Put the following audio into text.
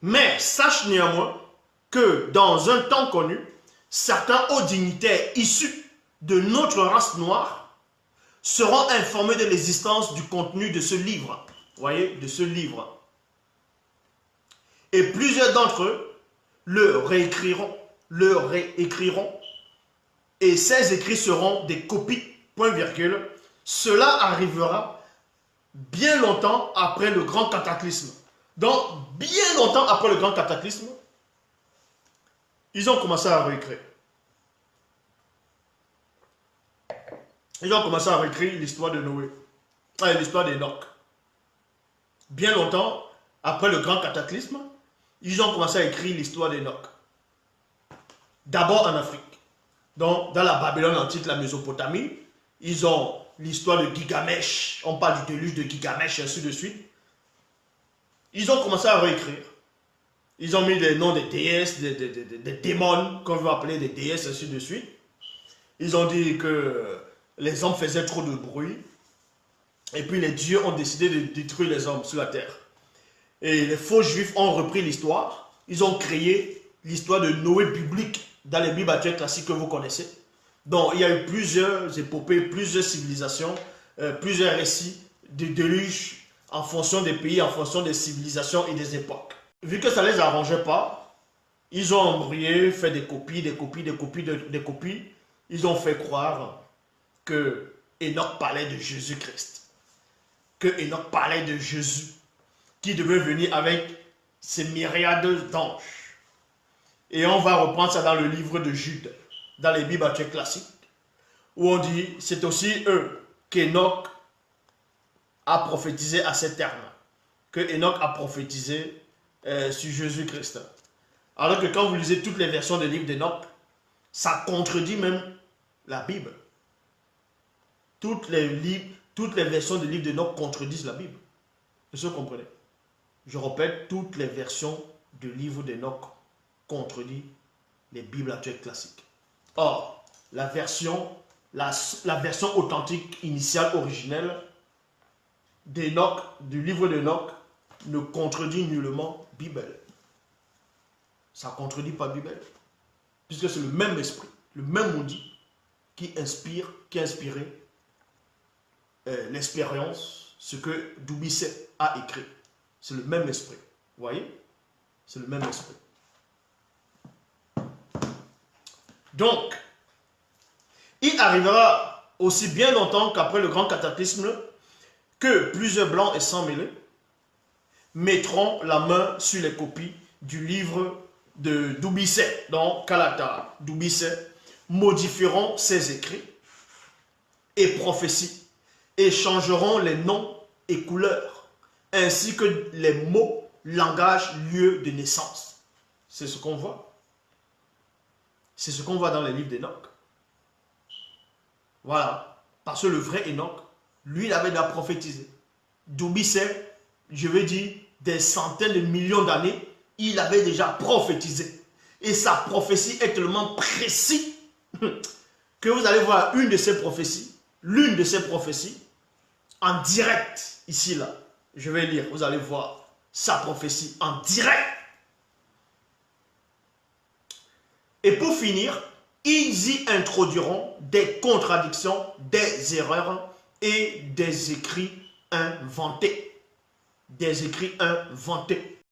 Mais sache néanmoins que dans un temps connu, certains hauts dignitaires issus de notre race noire seront informés de l'existence du contenu de ce livre. Vous voyez, de ce livre. Et plusieurs d'entre eux le réécriront, et ces écrits seront des copies, point virgule. Cela arrivera bien longtemps après le grand cataclysme. Donc, bien longtemps après le grand cataclysme, ils ont commencé à réécrire. Ils ont commencé à réécrire l'histoire de Noé, l'histoire d'Enoch. Bien longtemps après le grand cataclysme, ils ont commencé à écrire l'histoire d'Enoch. D'abord en Afrique. Donc, dans la Babylone antique, la Mésopotamie, ils ont l'histoire de Gilgamesh. On parle du déluge de Gilgamesh, ainsi de suite. Ils ont commencé à réécrire. Ils ont mis les noms des déesses, des démons, qu'on veut appeler des déesses, ainsi de suite. Ils ont dit que les hommes faisaient trop de bruit. Et puis les dieux ont décidé de détruire les hommes sur la terre. Et les faux juifs ont repris l'histoire. Ils ont créé l'histoire de Noé biblique dans les Bibles actuelles classiques que vous connaissez. Donc il y a eu plusieurs épopées, plusieurs civilisations, plusieurs récits de déluge en fonction des pays, en fonction des civilisations et des époques. Vu que ça ne les arrangeait pas, ils ont embrouillé, fait des copies. Ils ont fait croire que Enoch parlait de Jésus-Christ. Que Enoch parlait de Jésus, qui devait venir avec ses myriades d'anges. Et on va reprendre ça dans le livre de Jude, dans les Bibles actuelles classiques, où on dit, c'est aussi eux qu'Enoch a prophétisé à ces termes, que Enoch a prophétisé sur Jésus-Christ. Alors que quand vous lisez toutes les versions des livres d'Enoch, ça contredit même la Bible. Toutes les versions des livres d'Enoch contredisent la Bible. Est-ce que vous comprenez? Je répète, toutes les versions du livre d'Enoch contredisent les Bibles actuelles classiques. Or, la version authentique, initiale, originelle d'Enoch, du livre d'Enoch, ne contredit nullement Bible. Ça ne contredit pas Bible. Puisque c'est le même esprit, le même maudit qui a inspiré l'expérience, ce que Doubiset a écrit. C'est le même esprit. Vous voyez? C'est le même esprit. Donc, il arrivera aussi bien longtemps qu'après le grand cataclysme que plusieurs blancs et sans mêlés mettront la main sur les copies du livre de Doubiset, donc Kalata Doubiset, modifieront ses écrits et prophéties et changeront les noms et couleurs, ainsi que les mots, langage, lieu de naissance. C'est ce qu'on voit. C'est ce qu'on voit dans les livres d'Enoch. Voilà. Parce que le vrai Enoch, lui, il avait déjà prophétisé. Doubiset, je veux dire, des centaines de millions d'années, il avait déjà prophétisé. Et sa prophétie est tellement précise que vous allez voir l'une de ces prophéties, en direct, ici, là. Je vais lire, vous allez voir sa prophétie en direct. Et pour finir, ils y introduiront des contradictions, des erreurs et des écrits inventés. Des écrits inventés.